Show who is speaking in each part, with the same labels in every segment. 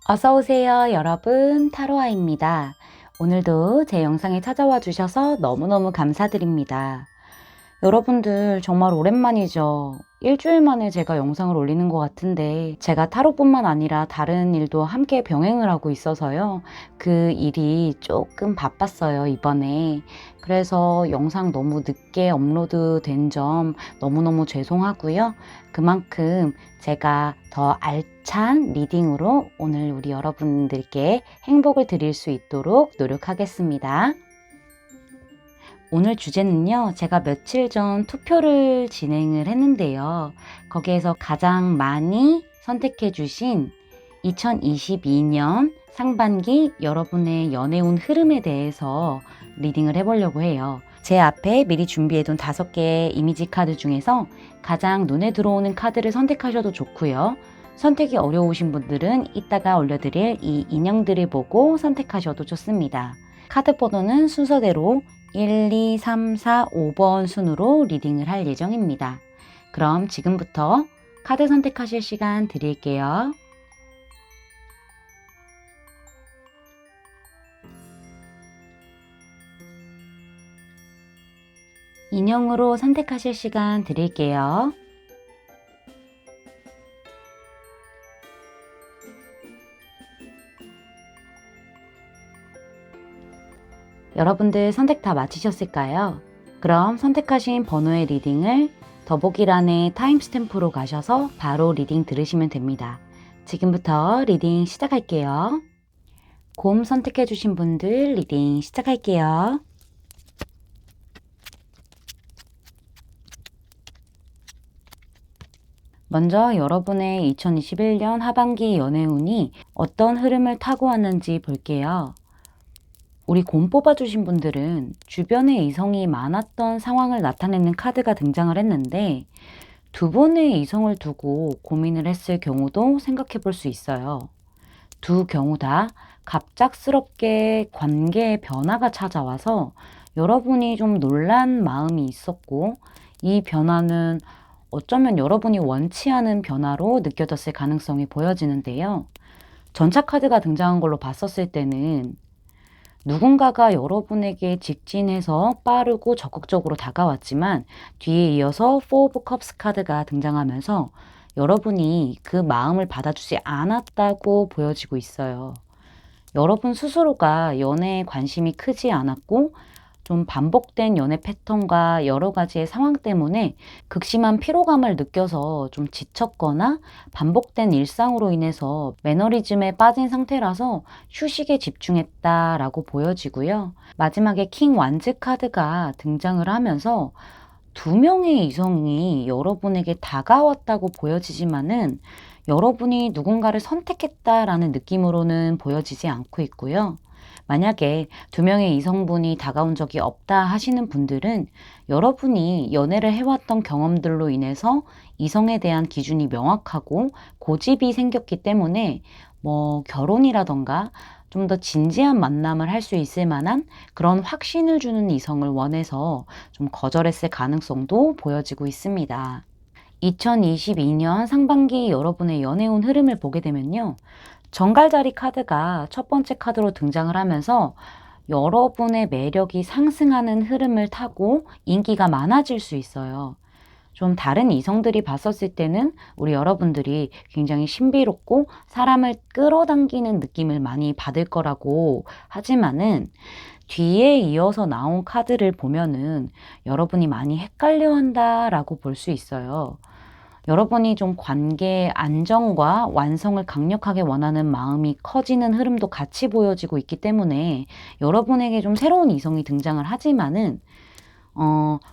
Speaker 1: 어서오세요, 여러분. 타로아입니다. 오늘도 제 영상에 찾아와 주셔서 너무너무 감사드립니다. 여러분들 정말 오랜만이죠. 일주일 만에 제가 영상을 올리는 것 같은데 제가 타로뿐만 아니라 다른 일도 함께 병행을 하고 있어서요. 그 일이 조금 바빴어요, 이번에. 그래서 영상 너무 늦게 업로드 된 점 너무너무 죄송하고요. 그만큼 제가 더 알찬 리딩으로 오늘 우리 여러분들께 행복을 드릴 수 있도록 노력하겠습니다. 오늘 주제는요, 제가 며칠 전 투표를 진행을 했는데요. 거기에서 가장 많이 선택해 주신 2022년 상반기 여러분의 연애운 흐름에 대해서 리딩을 해보려고 해요. 제 앞에 미리 준비해둔 5개의 이미지 카드 중에서 가장 눈에 들어오는 카드를 선택하셔도 좋고요. 선택이 어려우신 분들은 이따가 올려드릴 이 인형들을 보고 선택하셔도 좋습니다. 카드 번호는 순서대로 1, 2, 3, 4, 5번 순으로 리딩을 할 예정입니다. 그럼 지금부터 카드 선택하실 시간 드릴게요. 인형으로 선택하실 시간 드릴게요. 여러분들 선택 다 마치셨을까요? 그럼 선택하신 번호의 리딩을 더보기란의 타임스탬프로 가셔서 바로 리딩 들으시면 됩니다. 지금부터 리딩 시작할게요. 곰 선택해주신 분들 리딩 시작할게요. 먼저 여러분의 2021년 하반기 연애운이 어떤 흐름을 타고 왔는지 볼게요. 우리 곰 뽑아주신 분들은 주변에 이성이 많았던 상황을 나타내는 카드가 등장을 했는데 두 분의 이성을 두고 고민을 했을 경우도 생각해 볼 수 있어요. 두 경우 다 갑작스럽게 관계의 변화가 찾아와서 여러분이 좀 놀란 마음이 있었고 이 변화는 어쩌면 여러분이 원치 않은 변화로 느껴졌을 가능성이 보여지는데요. 전차 카드가 등장한 걸로 봤었을 때는 누군가가 여러분에게 직진해서 빠르고 적극적으로 다가왔지만 뒤에 이어서 Four of Cups 카드가 등장하면서 여러분이 그 마음을 받아주지 않았다고 보여지고 있어요. 여러분 스스로가 연애에 관심이 크지 않았고 좀 반복된 연애 패턴과 여러 가지의 상황 때문에 극심한 피로감을 느껴서 좀 지쳤거나 반복된 일상으로 인해서 매너리즘에 빠진 상태라서 휴식에 집중했다라고 보여지고요. 마지막에 킹 완즈 카드가 등장을 하면서 두 명의 이성이 여러분에게 다가왔다고 보여지지만은 여러분이 누군가를 선택했다라는 느낌으로는 보여지지 않고 있고요. 만약에 두 명의 이성분이 다가온 적이 없다 하시는 분들은 여러분이 연애를 해왔던 경험들로 인해서 이성에 대한 기준이 명확하고 고집이 생겼기 때문에 결혼이라던가 좀 더 진지한 만남을 할 수 있을 만한 그런 확신을 주는 이성을 원해서 좀 거절했을 가능성도 보여지고 있습니다. 2022년 상반기 여러분의 연애운 흐름을 보게 되면요. 정갈자리 카드가 첫 번째 카드로 등장을 하면서 여러분의 매력이 상승하는 흐름을 타고 인기가 많아질 수 있어요. 좀 다른 이성들이 봤었을 때는 우리 여러분들이 굉장히 신비롭고 사람을 끌어당기는 느낌을 많이 받을 거라고 하지만은 뒤에 이어서 나온 카드를 보면은 여러분이 많이 헷갈려 한다라고 볼 수 있어요. 여러분이 좀 관계의 안정과 완성을 강력하게 원하는 마음이 커지는 흐름도 같이 보여지고 있기 때문에 여러분에게 좀 새로운 이성이 등장을 하지만은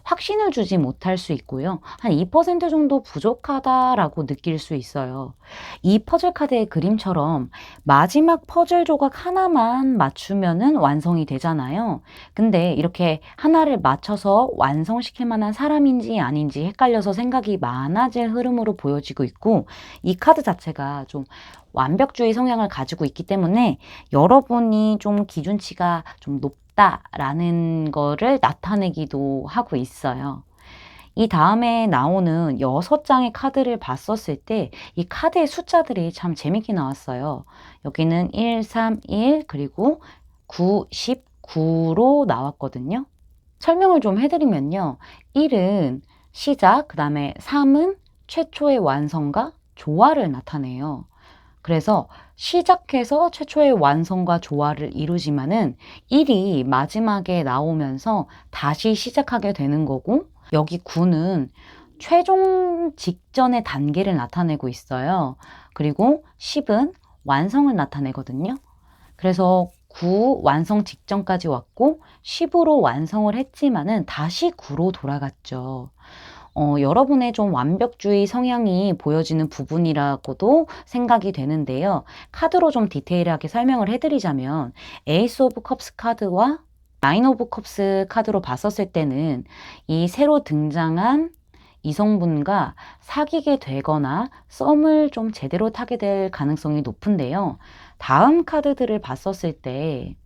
Speaker 1: 확신을 주지 못할 수 있고요. 한 2% 정도 부족하다라고 느낄 수 있어요. 이 퍼즐 카드의 그림처럼 마지막 퍼즐 조각 하나만 맞추면은 완성이 되잖아요. 근데 이렇게 하나를 맞춰서 완성시킬 만한 사람인지 아닌지 헷갈려서 생각이 많아질 흐름으로 보여지고 있고, 이 카드 자체가 좀 완벽주의 성향을 가지고 있기 때문에 여러분이 좀 기준치가 좀 높다라는 거를 나타내기도 하고 있어요. 이 다음에 나오는 6장의 카드를 봤었을 때 이 카드의 숫자들이 참 재밌게 나왔어요. 여기는 1, 3, 1 그리고 9, 19로 나왔거든요. 설명을 좀 해드리면요. 1은 시작, 그 다음에 3은 최초의 완성과 조화를 나타내요. 그래서 시작해서 최초의 완성과 조화를 이루지만은 1이 마지막에 나오면서 다시 시작하게 되는 거고, 여기 9는 최종 직전의 단계를 나타내고 있어요. 그리고 10은 완성을 나타내거든요. 그래서 9 완성 직전까지 왔고 10으로 완성을 했지만은 다시 9로 돌아갔죠. 여러분의 좀 완벽주의 성향이 보여지는 부분이라고도 생각이 되는데요. 카드로 좀 디테일하게 설명을 해드리자면 에이스 오브 컵스 카드와 나인 오브 컵스 카드로 봤었을 때는 이 새로 등장한 이성분과 사귀게 되거나 썸을 좀 제대로 타게 될 가능성이 높은데요. 다음 카드들을 봤었을 때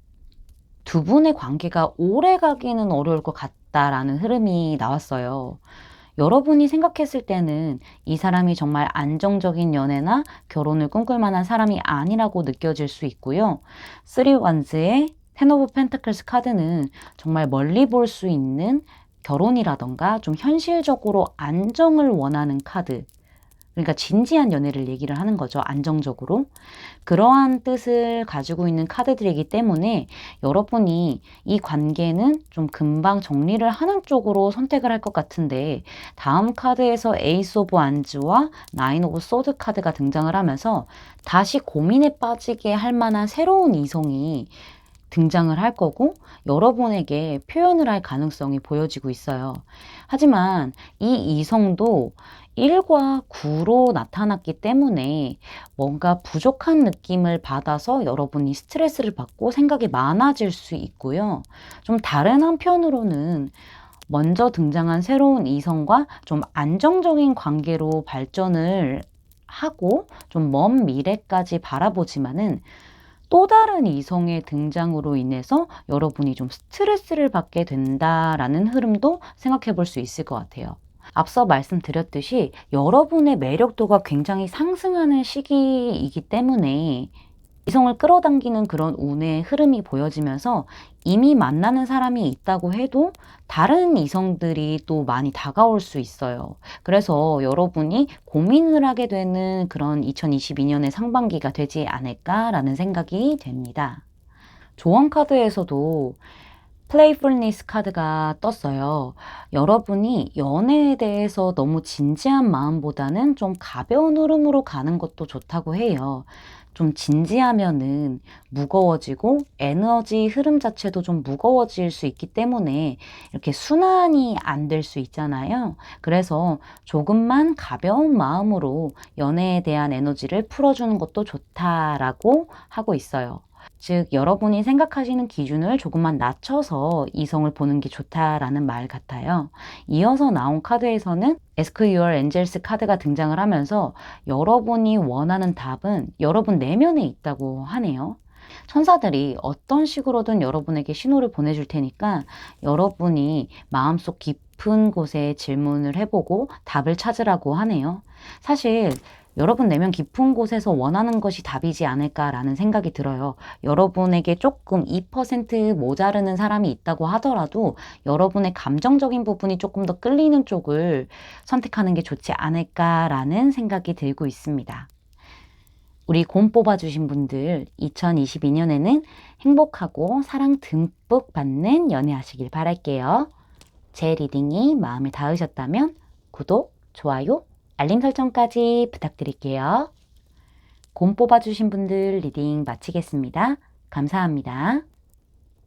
Speaker 1: 두 분의 관계가 오래 가기는 어려울 것 같다라는 흐름이 나왔어요. 여러분이 생각했을 때는 이 사람이 정말 안정적인 연애나 결혼을 꿈꿀 만한 사람이 아니라고 느껴질 수 있고요. 3 원즈의 텐 오브 펜타클스 카드는 정말 멀리 볼 수 있는 결혼이라던가 좀 현실적으로 안정을 원하는 카드. 그러니까 진지한 연애를 얘기를 하는 거죠. 안정적으로. 그러한 뜻을 가지고 있는 카드들이기 때문에 여러분이 이 관계는 좀 금방 정리를 하는 쪽으로 선택을 할 것 같은데, 다음 카드에서 에이스 오브 안즈와 나인 오브 소드 카드가 등장을 하면서 다시 고민에 빠지게 할 만한 새로운 이성이 등장을 할 거고 여러분에게 표현을 할 가능성이 보여지고 있어요. 하지만 이 이성도 1과 9로 나타났기 때문에 뭔가 부족한 느낌을 받아서 여러분이 스트레스를 받고 생각이 많아질 수 있고요. 좀 다른 한편으로는 먼저 등장한 새로운 이성과 좀 안정적인 관계로 발전을 하고 좀 먼 미래까지 바라보지만은 또 다른 이성의 등장으로 인해서 여러분이 좀 스트레스를 받게 된다라는 흐름도 생각해 볼 수 있을 것 같아요. 앞서 말씀드렸듯이 여러분의 매력도가 굉장히 상승하는 시기이기 때문에 이성을 끌어당기는 그런 운의 흐름이 보여지면서 이미 만나는 사람이 있다고 해도 다른 이성들이 또 많이 다가올 수 있어요. 그래서 여러분이 고민을 하게 되는 그런 2022년의 상반기가 되지 않을까라는 생각이 됩니다. 조언 카드에서도 플레이풀니스 카드가 떴어요. 여러분이 연애에 대해서 너무 진지한 마음보다는 좀 가벼운 흐름으로 가는 것도 좋다고 해요. 좀 진지하면은 무거워지고 에너지 흐름 자체도 좀 무거워질 수 있기 때문에 이렇게 순환이 안 될 수 있잖아요. 그래서 조금만 가벼운 마음으로 연애에 대한 에너지를 풀어주는 것도 좋다라고 하고 있어요. 즉, 여러분이 생각하시는 기준을 조금만 낮춰서 이성을 보는 게 좋다라는 말 같아요. 이어서 나온 카드에서는 Ask Your Angels 카드가 등장을 하면서 여러분이 원하는 답은 여러분 내면에 있다고 하네요. 천사들이 어떤 식으로든 여러분에게 신호를 보내줄 테니까 여러분이 마음속 깊은 곳에 질문을 해보고 답을 찾으라고 하네요. 사실 여러분 내면 깊은 곳에서 원하는 것이 답이지 않을까라는 생각이 들어요. 여러분에게 조금 2% 모자르는 사람이 있다고 하더라도 여러분의 감정적인 부분이 조금 더 끌리는 쪽을 선택하는 게 좋지 않을까라는 생각이 들고 있습니다. 우리 곰 뽑아주신 분들 2022년에는 행복하고 사랑 듬뿍 받는 연애하시길 바랄게요. 제 리딩이 마음에 닿으셨다면 구독, 좋아요, 알림 설정까지 부탁드릴게요. 곰 뽑아주신 분들 리딩 마치겠습니다. 감사합니다.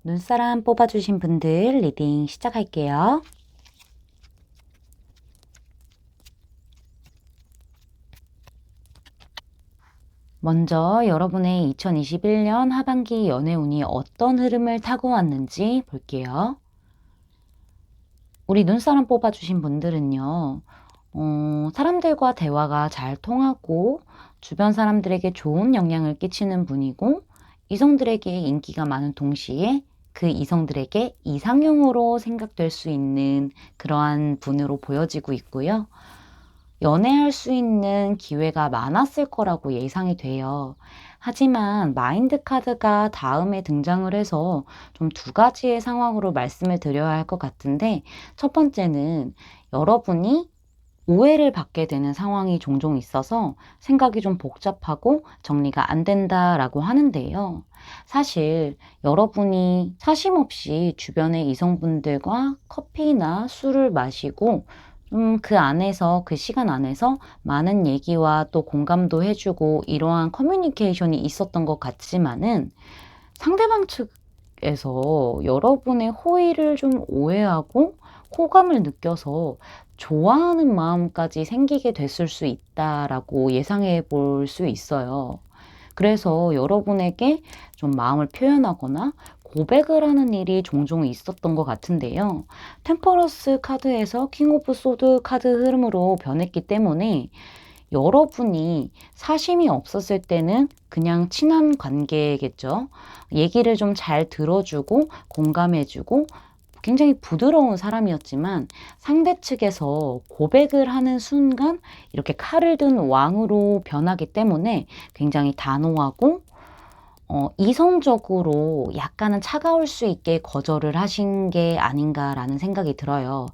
Speaker 1: 눈사람 뽑아주신 분들 리딩 시작할게요. 먼저 여러분의 2021년 하반기 연애운이 어떤 흐름을 타고 왔는지 볼게요. 우리 눈사람 뽑아주신 분들은요. 사람들과 대화가 잘 통하고 주변 사람들에게 좋은 영향을 끼치는 분이고 이성들에게 인기가 많은 동시에 그 이성들에게 이상형으로 생각될 수 있는 그러한 분으로 보여지고 있고요. 연애할 수 있는 기회가 많았을 거라고 예상이 돼요. 하지만 마인드 카드가 다음에 등장을 해서 좀 두 가지의 상황으로 말씀을 드려야 할 것 같은데, 첫 번째는 여러분이 오해를 받게 되는 상황이 종종 있어서 생각이 좀 복잡하고 정리가 안 된다라고 하는데요. 사실 여러분이 사심 없이 주변의 이성분들과 커피나 술을 마시고 그 안에서, 그 시간 안에서 많은 얘기와 또 공감도 해주고 이러한 커뮤니케이션이 있었던 것 같지만은, 상대방 측에서 여러분의 호의를 좀 오해하고 호감을 느껴서 좋아하는 마음까지 생기게 됐을 수 있다라고 예상해 볼 수 있어요. 그래서 여러분에게 좀 마음을 표현하거나 고백을 하는 일이 종종 있었던 것 같은데요. 템퍼런스 카드에서 킹 오브 소드 카드 흐름으로 변했기 때문에, 여러분이 사심이 없었을 때는 그냥 친한 관계겠죠. 얘기를 좀 잘 들어주고 공감해주고 굉장히 부드러운 사람이었지만, 상대 측에서 고백을 하는 순간 이렇게 칼을 든 왕으로 변하기 때문에 굉장히 단호하고 이성적으로 약간은 차가울 수 있게 거절을 하신 게 아닌가라는 생각이 들어요.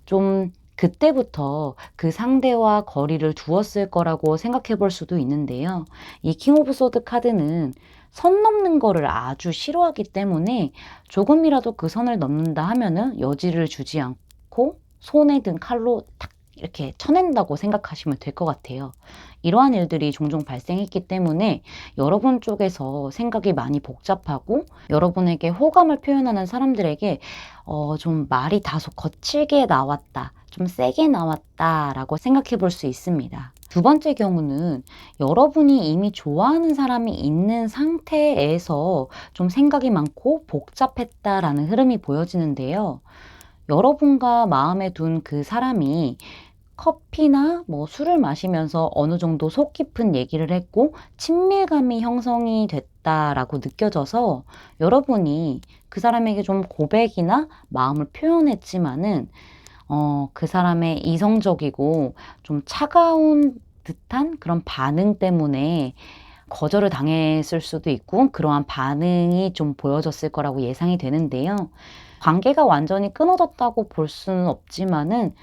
Speaker 1: 좀 그때부터 그 상대와 거리를 두었을 거라고 생각해 볼 수도 있는데요. 이 킹 오브 소드 카드는 선 넘는 거를 아주 싫어하기 때문에, 조금이라도 그 선을 넘는다 하면은 여지를 주지 않고 손에 든 칼로 탁 이렇게 쳐낸다고 생각하시면 될 것 같아요. 이러한 일들이 종종 발생했기 때문에 여러분 쪽에서 생각이 많이 복잡하고, 여러분에게 호감을 표현하는 사람들에게 좀 말이 다소 거칠게 나왔다, 좀 세게 나왔다라고 생각해 볼 수 있습니다. 두 번째 경우는 여러분이 이미 좋아하는 사람이 있는 상태에서 좀 생각이 많고 복잡했다라는 흐름이 보여지는데요. 여러분과 마음에 둔 그 사람이 커피나 뭐 술을 마시면서 어느 정도 속 깊은 얘기를 했고 친밀감이 형성이 됐다라고 느껴져서, 여러분이 그 사람에게 좀 고백이나 마음을 표현했지만은 그 사람의 이성적이고 좀 차가운 듯한 그런 반응 때문에 거절을 당했을 수도 있고, 그러한 반응이 좀 보여졌을 거라고 예상이 되는데요. 관계가 완전히 끊어졌다고 볼 수는 없지만은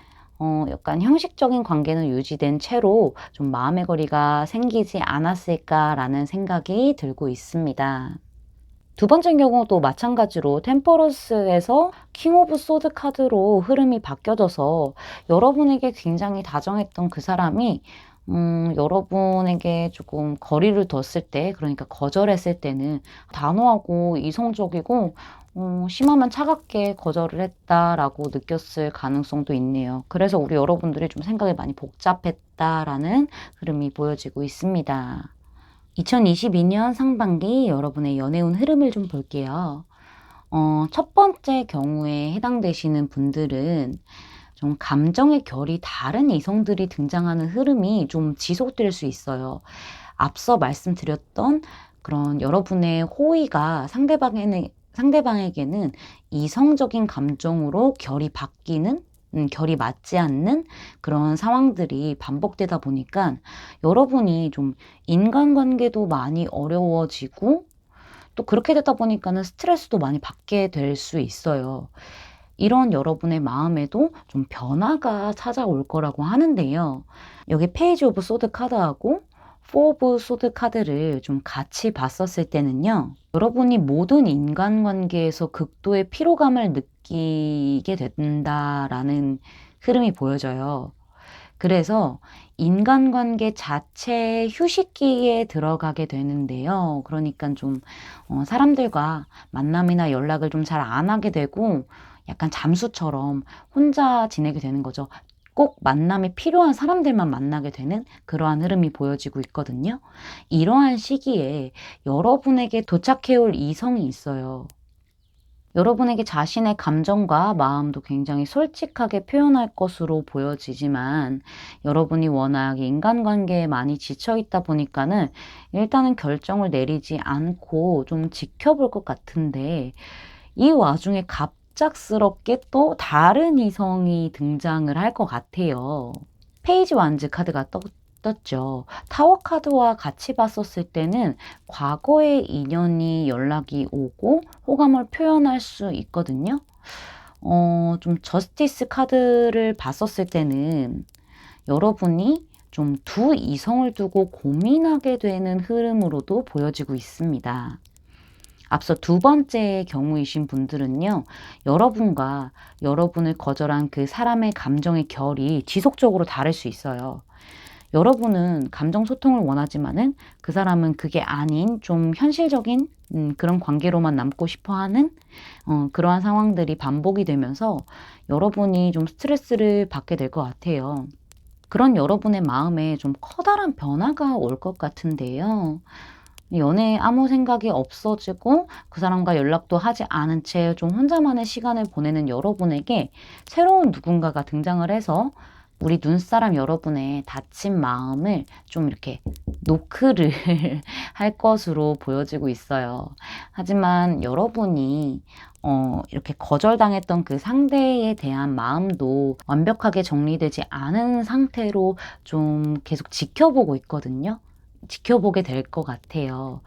Speaker 1: 약간 형식적인 관계는 유지된 채로 좀 마음의 거리가 생기지 않았을까라는 생각이 들고 있습니다. 두 번째 경우도 마찬가지로 템퍼런스에서 킹 오브 소드 카드로 흐름이 바뀌어져서, 여러분에게 굉장히 다정했던 그 사람이 여러분에게 조금 거리를 뒀을 때, 그러니까 거절했을 때는 단호하고 이성적이고 심하면 차갑게 거절을 했다라고 느꼈을 가능성도 있네요. 그래서 우리 여러분들이 좀 생각이 많이 복잡했다라는 흐름이 보여지고 있습니다. 2022년 상반기 여러분의 연애운 흐름을 좀 볼게요. 첫 번째 경우에 해당되시는 분들은 좀 감정의 결이 다른 이성들이 등장하는 흐름이 좀 지속될 수 있어요. 앞서 말씀드렸던 그런 여러분의 호의가 상대방에게는 이성적인 감정으로 결이 바뀌는, 결이 맞지 않는 그런 상황들이 반복되다 보니까, 여러분이 좀 인간관계도 많이 어려워지고, 또 그렇게 되다 보니까는 스트레스도 많이 받게 될 수 있어요. 이런 여러분의 마음에도 좀 변화가 찾아올 거라고 하는데요. 여기 페이지 오브 소드 카드하고 포 오브 소드 카드를 좀 같이 봤었을 때는요, 여러분이 모든 인간관계에서 극도의 피로감을 느끼게 된다라는 흐름이 보여져요. 그래서 인간관계 자체의 휴식기에 들어가게 되는데요. 그러니까 좀 사람들과 만남이나 연락을 좀 잘 안 하게 되고, 약간 잠수처럼 혼자 지내게 되는 거죠. 꼭 만남이 필요한 사람들만 만나게 되는 그러한 흐름이 보여지고 있거든요. 이러한 시기에 여러분에게 도착해 올 이성이 있어요. 여러분에게 자신의 감정과 마음도 굉장히 솔직하게 표현할 것으로 보여지지만, 여러분이 워낙 인간관계에 많이 지쳐 있다 보니까는 일단은 결정을 내리지 않고 좀 지켜볼 것 같은데, 이 와중에 갑작스럽게 또 다른 이성이 등장을 할 것 같아요. 페이지 완즈 카드가 떴죠. 타워 카드와 같이 봤었을 때는 과거의 인연이 연락이 오고 호감을 표현할 수 있거든요. 좀 저스티스 카드를 봤었을 때는 여러분이 좀 두 이성을 두고 고민하게 되는 흐름으로도 보여지고 있습니다. 앞서 두 번째 경우이신 분들은요, 여러분과 여러분을 거절한 그 사람의 감정의 결이 지속적으로 다를 수 있어요. 여러분은 감정 소통을 원하지만은 그 사람은 그게 아닌 좀 현실적인 그런 관계로만 남고 싶어 하는 그러한 상황들이 반복이 되면서 여러분이 좀 스트레스를 받게 될 것 같아요. 그런 여러분의 마음에 좀 커다란 변화가 올 것 같은데요. 연애에 아무 생각이 없어지고 그 사람과 연락도 하지 않은 채 좀 혼자만의 시간을 보내는 여러분에게 새로운 누군가가 등장을 해서 우리 눈사람 여러분의 다친 마음을 좀 이렇게 노크를 할 것으로 보여지고 있어요. 하지만 여러분이 이렇게 거절당했던 그 상대에 대한 마음도 완벽하게 정리되지 않은 상태로 좀 계속 지켜보고 있거든요. 지켜보게 될 것 같아요.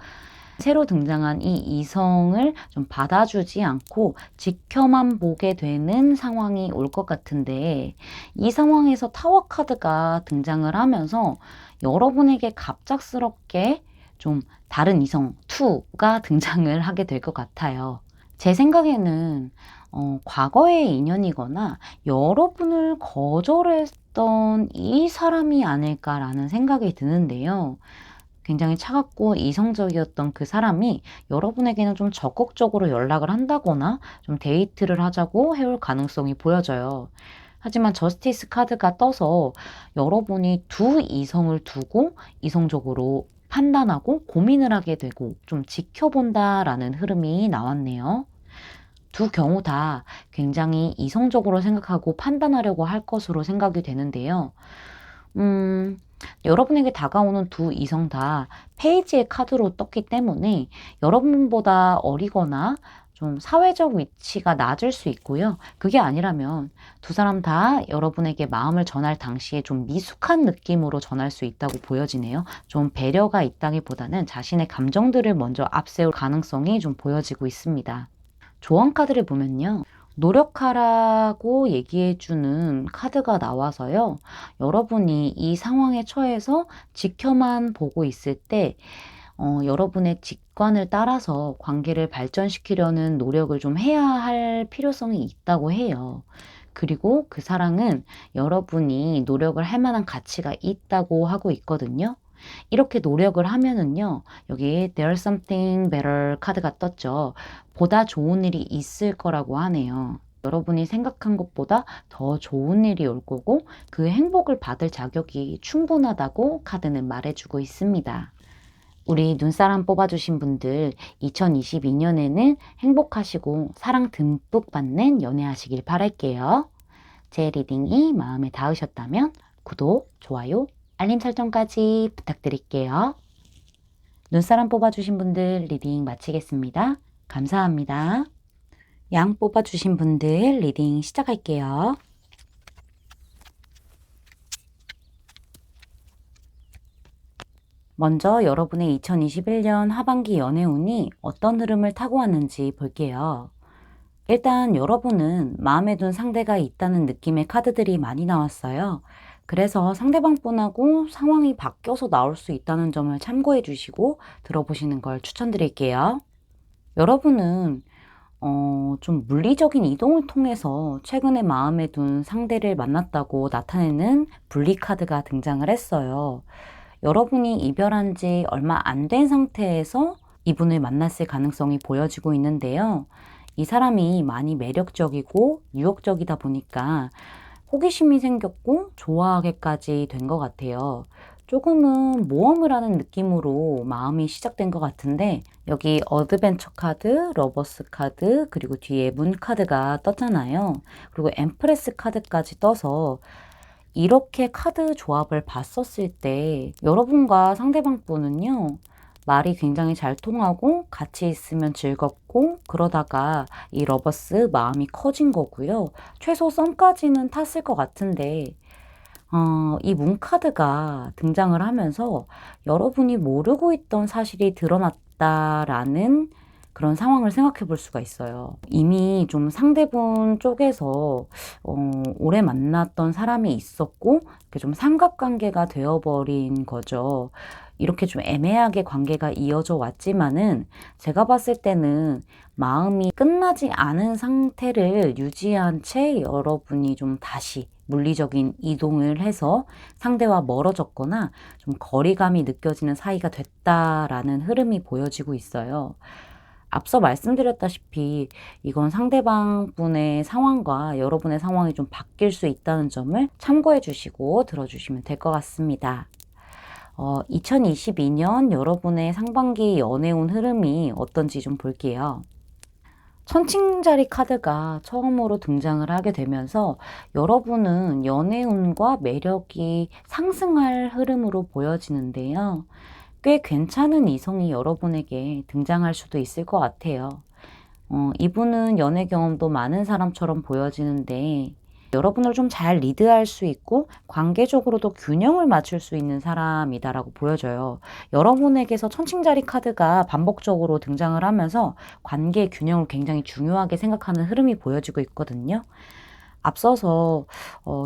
Speaker 1: 새로 등장한 이 이성을 좀 받아주지 않고 지켜만 보게 되는 상황이 올 것 같은데, 이 상황에서 타워 카드가 등장을 하면서 여러분에게 갑작스럽게 좀 다른 이성 2가 등장을 하게 될 것 같아요. 제 생각에는 과거의 인연이거나 여러분을 거절했던 이 사람이 아닐까라는 생각이 드는데요. 굉장히 차갑고 이성적이었던 그 사람이 여러분에게는 좀 적극적으로 연락을 한다거나 좀 데이트를 하자고 해올 가능성이 보여져요. 하지만 저스티스 카드가 떠서 여러분이 두 이성을 두고 이성적으로 판단하고 고민을 하게 되고 좀 지켜본다라는 흐름이 나왔네요. 두 경우 다 굉장히 이성적으로 생각하고 판단하려고 할 것으로 생각이 되는데요. 음, 여러분에게 다가오는 두 이성 다 페이지의 카드로 떴기 때문에 여러분보다 어리거나 좀 사회적 위치가 낮을 수 있고요. 그게 아니라면 두 사람 다 여러분에게 마음을 전할 당시에 좀 미숙한 느낌으로 전할 수 있다고 보여지네요. 좀 배려가 있다기보다는 자신의 감정들을 먼저 앞세울 가능성이 좀 보여지고 있습니다. 조언 카드를 보면요. 노력하라고 얘기해주는 카드가 나와서요. 여러분이 이 상황에 처해서 지켜만 보고 있을 때, 여러분의 직관을 따라서 관계를 발전시키려는 노력을 좀 해야 할 필요성이 있다고 해요. 그리고 그 사랑은 여러분이 노력을 할 만한 가치가 있다고 하고 있거든요. 이렇게 노력을 하면은요, 여기 There's something better 카드가 떴죠. 보다 좋은 일이 있을 거라고 하네요. 여러분이 생각한 것보다 더 좋은 일이 올 거고 그 행복을 받을 자격이 충분하다고 카드는 말해주고 있습니다. 우리 눈사람 뽑아주신 분들 2022년에는 행복하시고 사랑 듬뿍 받는 연애하시길 바랄게요. 제 리딩이 마음에 닿으셨다면 구독, 좋아요, 알림 설정까지 부탁드릴게요. 눈사람 뽑아주신 분들 리딩 마치겠습니다. 감사합니다. 양 뽑아주신 분들 리딩 시작할게요. 먼저 여러분의 2021년 하반기 연애운이 어떤 흐름을 타고 왔는지 볼게요. 일단 여러분은 마음에 둔 상대가 있다는 느낌의 카드들이 많이 나왔어요. 그래서 상대방분하고 상황이 바뀌어서 나올 수 있다는 점을 참고해 주시고 들어보시는 걸 추천드릴게요. 여러분은 좀 물리적인 이동을 통해서 최근에 마음에 둔 상대를 만났다고 나타내는 분리 카드가 등장을 했어요. 여러분이 이별한 지 얼마 안 된 상태에서 이분을 만났을 가능성이 보여지고 있는데요. 이 사람이 많이 매력적이고 유혹적이다 보니까 호기심이 생겼고 좋아하게까지 된 것 같아요. 조금은 모험을 하는 느낌으로 마음이 시작된 것 같은데, 여기 어드벤처 카드, 러버스 카드, 그리고 뒤에 문 카드가 떴잖아요. 그리고 엠프레스 카드까지 떠서 이렇게 카드 조합을 봤었을 때 여러분과 상대방 분은요, 말이 굉장히 잘 통하고 같이 있으면 즐겁고 그러다가 이 러버스 마음이 커진 거고요. 최소 썸까지는 탔을 것 같은데 이 문카드가 등장을 하면서 여러분이 모르고 있던 사실이 드러났다라는 그런 상황을 생각해 볼 수가 있어요. 이미 좀 상대분 쪽에서 오래 만났던 사람이 있었고 이렇게 좀 삼각관계가 되어버린 거죠. 이렇게 좀 애매하게 관계가 이어져 왔지만은 제가 봤을 때는 마음이 끝나지 않은 상태를 유지한 채 여러분이 좀 다시 물리적인 이동을 해서 상대와 멀어졌거나 좀 거리감이 느껴지는 사이가 됐다라는 흐름이 보여지고 있어요. 앞서 말씀드렸다시피 이건 상대방 분의 상황과 여러분의 상황이 좀 바뀔 수 있다는 점을 참고해 주시고 들어주시면 될 것 같습니다. 2022년 여러분의 상반기 연애운 흐름이 어떤지 좀 볼게요. 천칭자리 카드가 처음으로 등장을 하게 되면서 여러분은 연애운과 매력이 상승할 흐름으로 보여지는데요. 꽤 괜찮은 이성이 여러분에게 등장할 수도 있을 것 같아요. 이분은 연애 경험도 많은 사람처럼 보여지는데 여러분을 좀 잘 리드할 수 있고 관계적으로도 균형을 맞출 수 있는 사람이다라고 보여져요. 여러분에게서 천칭자리 카드가 반복적으로 등장을 하면서 관계의 균형을 굉장히 중요하게 생각하는 흐름이 보여지고 있거든요. 앞서서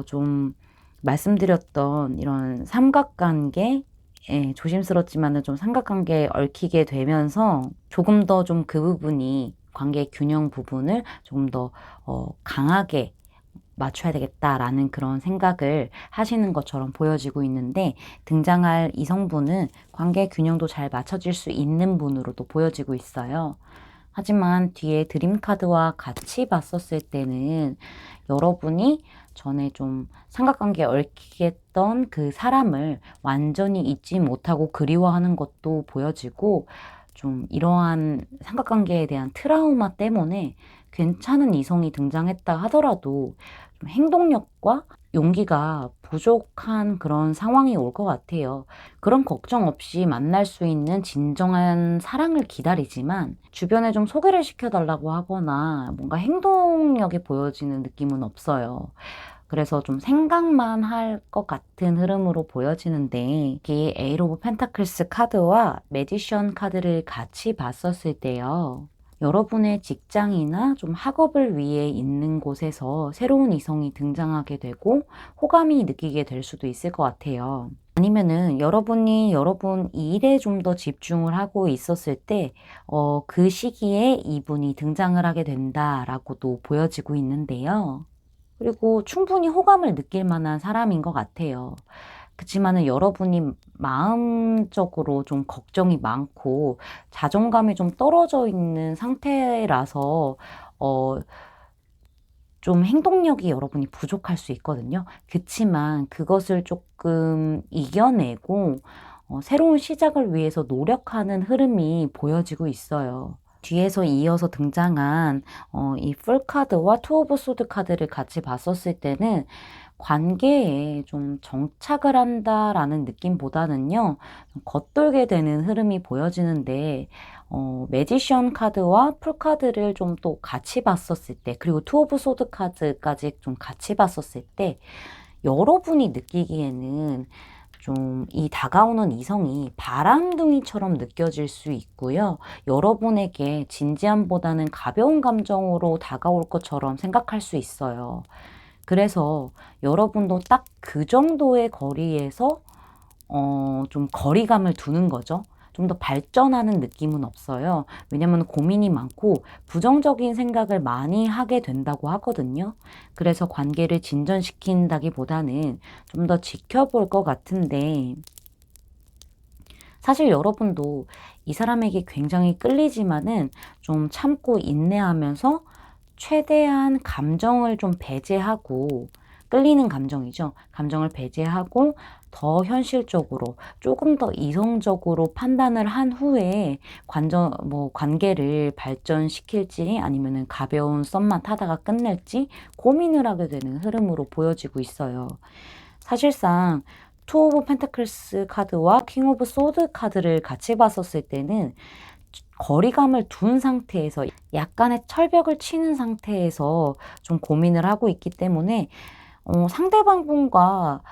Speaker 1: 좀 말씀드렸던 이런 삼각관계 조심스럽지만은 좀 삼각관계에 얽히게 되면서 조금 더 좀 그 부분이 관계 균형 부분을 조금 더 강하게 맞춰야 되겠다라는 그런 생각을 하시는 것처럼 보여지고 있는데 등장할 이성분은 관계 균형도 잘 맞춰질 수 있는 분으로도 보여지고 있어요. 하지만 뒤에 드림카드와 같이 봤었을 때는 여러분이 전에 좀 삼각관계에 얽히겠던 그 사람을 완전히 잊지 못하고 그리워하는 것도 보여지고 좀 이러한 삼각관계에 대한 트라우마 때문에 괜찮은 이성이 등장했다 하더라도 좀 행동력과 용기가 부족한 그런 상황이 올 것 같아요. 그런 걱정 없이 만날 수 있는 진정한 사랑을 기다리지만 주변에 좀 소개를 시켜달라고 하거나 뭔가 행동력이 보여지는 느낌은 없어요. 그래서 좀 생각만 할 것 같은 흐름으로 보여지는데 이 에이트 오브 펜타클스 카드와 매지션 카드를 같이 봤었을 때요. 여러분의 직장이나 좀 학업을 위해 있는 곳에서 새로운 이성이 등장하게 되고 호감이 느끼게 될 수도 있을 것 같아요. 아니면은 여러분이 여러분 일에 좀 더 집중을 하고 있었을 때, 그 시기에 이분이 등장을 하게 된다라고도 보여지고 있는데요. 그리고 충분히 호감을 느낄 만한 사람인 것 같아요. 그치만은 여러분이 마음적으로 좀 걱정이 많고 자존감이 좀 떨어져 있는 상태라서 어, 좀 행동력이 여러분이 부족할 수 있거든요. 그치만 그것을 조금 이겨내고 새로운 시작을 위해서 노력하는 흐름이 보여지고 있어요. 뒤에서 이어서 등장한 이 풀카드와 투 오브 소드 카드를 같이 봤었을 때는 관계에 좀 정착을 한다라는 느낌보다는요, 좀 겉돌게 되는 흐름이 보여지는데, 매지션 카드와 풀 카드를 좀 또 같이 봤었을 때, 그리고 투 오브 소드 카드까지 좀 같이 봤었을 때, 여러분이 느끼기에는 좀 이 다가오는 이성이 바람둥이처럼 느껴질 수 있고요. 여러분에게 진지함보다는 가벼운 감정으로 다가올 것처럼 생각할 수 있어요. 그래서 여러분도 딱 그 정도의 거리에서 좀 거리감을 두는 거죠. 좀 더 발전하는 느낌은 없어요. 왜냐면 고민이 많고 부정적인 생각을 많이 하게 된다고 하거든요. 그래서 관계를 진전시킨다기보다는 좀 더 지켜볼 것 같은데 사실 여러분도 이 사람에게 굉장히 끌리지만은 좀 참고 인내하면서 최대한 감정을 좀 배제하고 끌리는 감정이죠. 감정을 배제하고 더 현실적으로 조금 더 이성적으로 판단을 한 후에 관계를 발전시킬지 아니면은 가벼운 썸만 타다가 끝낼지 고민을 하게 되는 흐름으로 보여지고 있어요. 사실상 투 오브 펜타클스 카드와 킹 오브 소드 카드를 같이 봤었을 때는 거리감을 둔 상태에서 약간의 철벽을 치는 상태에서 좀 고민을 하고 있기 때문에 상대방분과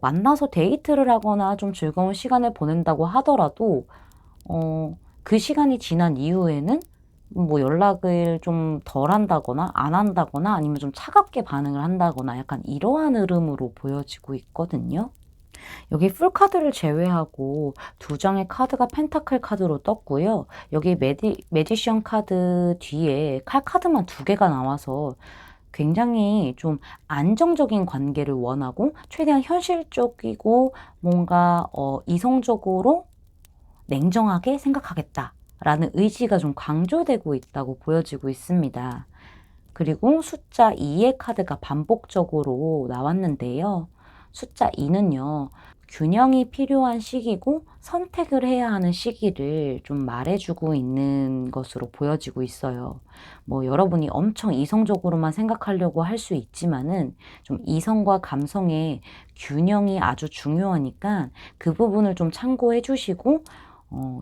Speaker 1: 만나서 데이트를 하거나 좀 즐거운 시간을 보낸다고 하더라도 그 시간이 지난 이후에는 뭐 연락을 좀 덜 한다거나 안 한다거나 아니면 좀 차갑게 반응을 한다거나 약간 이러한 흐름으로 보여지고 있거든요. 여기 풀카드를 제외하고 두 장의 카드가 펜타클 카드로 떴고요. 여기 매지션 카드 뒤에 칼 카드만 두 개가 나와서 굉장히 좀 안정적인 관계를 원하고 최대한 현실적이고 뭔가 이성적으로 냉정하게 생각하겠다 라는 의지가 좀 강조되고 있다고 보여지고 있습니다. 그리고 숫자 2의 카드가 반복적으로 나왔는데요. 숫자 2는요, 균형이 필요한 시기고 선택을 해야 하는 시기를 좀 말해주고 있는 것으로 보여지고 있어요. 뭐 여러분이 엄청 이성적으로만 생각하려고 할 수 있지만은 좀 이성과 감성의 균형이 아주 중요하니까 그 부분을 좀 참고해 주시고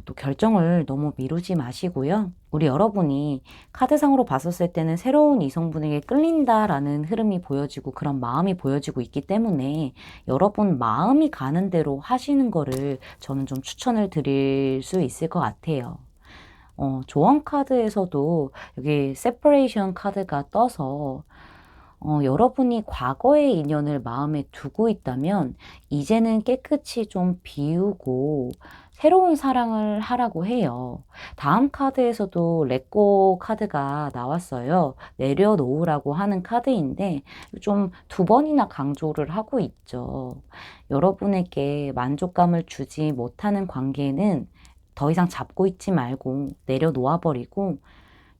Speaker 1: 또 결정을 너무 미루지 마시고요. 우리 여러분이 카드상으로 봤었을 때는 새로운 이성분에게 끌린다라는 흐름이 보여지고 그런 마음이 보여지고 있기 때문에 여러분 마음이 가는 대로 하시는 거를 저는 좀 추천을 드릴 수 있을 것 같아요. 조언 카드에서도 여기 세퍼레이션 카드가 떠서 여러분이 과거의 인연을 마음에 두고 있다면 이제는 깨끗이 좀 비우고 새로운 사랑을 하라고 해요. 다음 카드에서도 레꼬 카드가 나왔어요. 내려놓으라고 하는 카드인데 좀 두 번이나 강조를 하고 있죠. 여러분에게 만족감을 주지 못하는 관계는 더 이상 잡고 있지 말고 내려놓아 버리고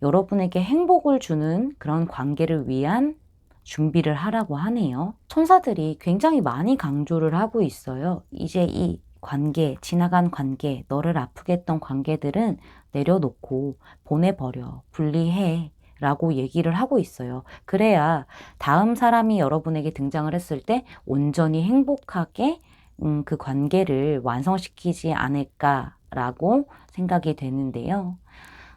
Speaker 1: 여러분에게 행복을 주는 그런 관계를 위한 준비를 하라고 하네요. 천사들이 굉장히 많이 강조를 하고 있어요. 이제 이 관계, 지나간 관계, 너를 아프게 했던 관계들은 내려놓고 보내버려, 분리해 라고 얘기를 하고 있어요. 그래야 다음 사람이 여러분에게 등장을 했을 때 온전히 행복하게 그 관계를 완성시키지 않을까라고 생각이 되는데요.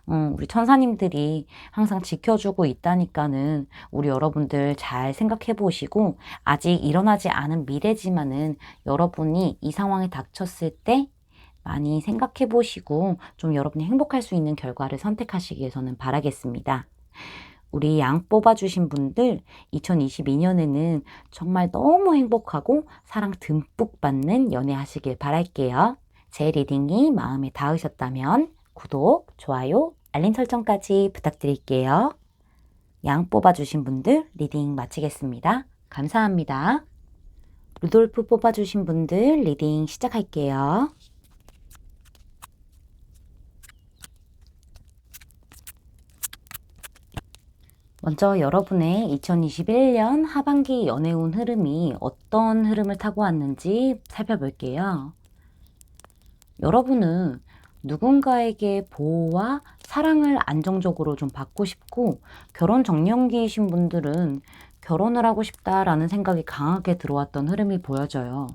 Speaker 1: 우리 천사님들이 항상 지켜주고 있다니까는 우리 여러분들 잘 생각해 보시고 아직 일어나지 않은 미래지만은 여러분이 이 상황에 닥쳤을 때 많이 생각해 보시고 좀 여러분이 행복할 수 있는 결과를 선택하시기 위해서는 바라겠습니다. 우리 양 뽑아주신 분들 2022년에는 정말 너무 행복하고 사랑 듬뿍 받는 연애 하시길 바랄게요. 제 리딩이 마음에 닿으셨다면 구독, 좋아요, 알림 설정까지 부탁드릴게요. 양 뽑아주신 분들 리딩 마치겠습니다. 감사합니다. 루돌프 뽑아주신 분들 리딩 시작할게요. 먼저 여러분의 2021년 하반기 연애운 흐름이 어떤 흐름을 타고 왔는지 살펴볼게요. 여러분은 누군가에게 보호와 사랑을 안정적으로 좀 받고 싶고 결혼 정년기이신 분들은 결혼을 하고 싶다라는 생각이 강하게 들어왔던 흐름이 보여져요.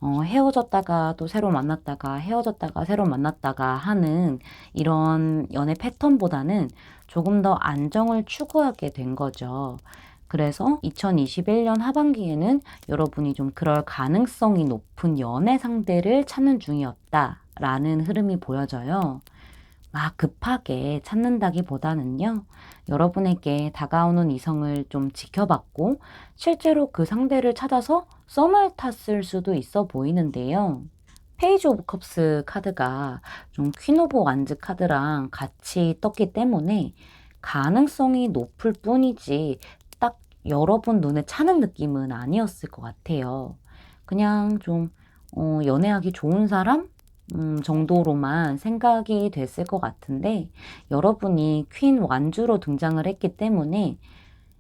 Speaker 1: 헤어졌다가 또 새로 만났다가 헤어졌다가 새로 만났다가 하는 이런 연애 패턴보다는 조금 더 안정을 추구하게 된 거죠. 그래서 2021년 하반기에는 여러분이 좀 그럴 가능성이 높은 연애 상대를 찾는 중이었다라는 흐름이 보여져요. 막 급하게 찾는다기보다는요, 여러분에게 다가오는 이성을 좀 지켜봤고, 실제로 그 상대를 찾아서 썸을 탔을 수도 있어 보이는데요. 페이지 오브 컵스 카드가 좀 퀸 오브 완즈 카드랑 같이 떴기 때문에 가능성이 높을 뿐이지 딱 여러분 눈에 차는 느낌은 아니었을 것 같아요. 그냥 좀 연애하기 좋은 사람? 정도로만 생각이 됐을 것 같은데 여러분이 퀸 완주로 등장을 했기 때문에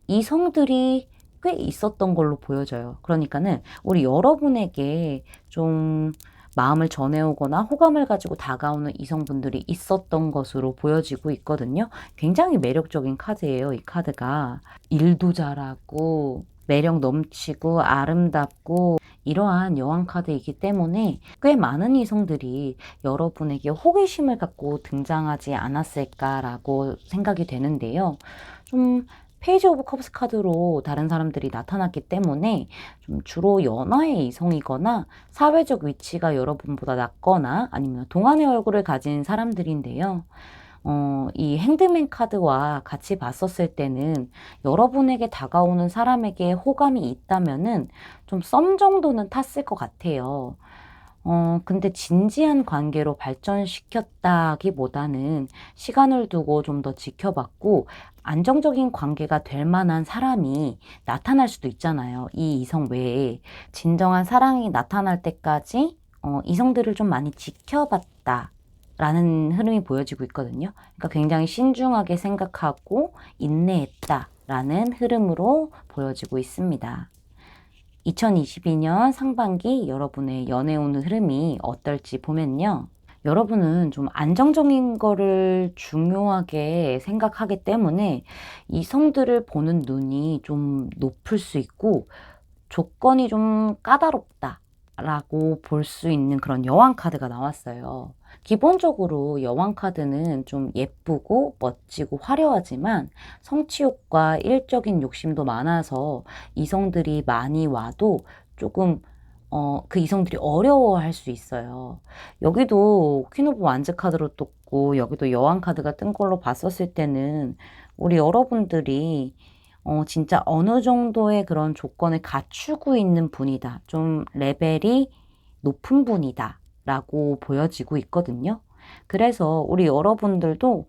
Speaker 1: 이성들이 꽤 있었던 걸로 보여져요. 그러니까는 우리 여러분에게 좀 마음을 전해오거나 호감을 가지고 다가오는 이성분들이 있었던 것으로 보여지고 있거든요. 굉장히 매력적인 카드예요, 이 카드가. 일도 잘하고 매력 넘치고 아름답고 이러한 여왕 카드이기 때문에 꽤 많은 이성들이 여러분에게 호기심을 갖고 등장하지 않았을까라고 생각이 되는데요. 좀 페이지 오브 컵스 카드로 다른 사람들이 나타났기 때문에 좀 주로 연하의 이성이거나 사회적 위치가 여러분보다 낮거나 아니면 동안의 얼굴을 가진 사람들인데요. 이 핸드맨 카드와 같이 봤었을 때는 여러분에게 다가오는 사람에게 호감이 있다면은 좀 썸 정도는 탔을 것 같아요. 근데 진지한 관계로 발전시켰다기보다는 시간을 두고 좀 더 지켜봤고 안정적인 관계가 될 만한 사람이 나타날 수도 있잖아요. 이 이성 외에 진정한 사랑이 나타날 때까지 이성들을 좀 많이 지켜봤다. 라는 흐름이 보여지고 있거든요. 그러니까 굉장히 신중하게 생각하고 인내했다. 라는 흐름으로 보여지고 있습니다. 2022년 상반기 여러분의 연애운 흐름이 어떨지 보면요. 여러분은 좀 안정적인 거를 중요하게 생각하기 때문에 이성들을 보는 눈이 좀 높을 수 있고 조건이 좀 까다롭다 라고 볼 수 있는 그런 여왕 카드가 나왔어요. 기본적으로 여왕 카드는 좀 예쁘고 멋지고 화려하지만 성취욕과 일적인 욕심도 많아서 이성들이 많이 와도 조금 그 이성들이 어려워할 수 있어요. 여기도 퀸 오브 완즈 카드로 떴고 여기도 여왕 카드가 뜬 걸로 봤었을 때는 우리 여러분들이 진짜 어느 정도의 그런 조건을 갖추고 있는 분이다. 좀 레벨이 높은 분이다. 라고 보여지고 있거든요. 그래서 우리 여러분들도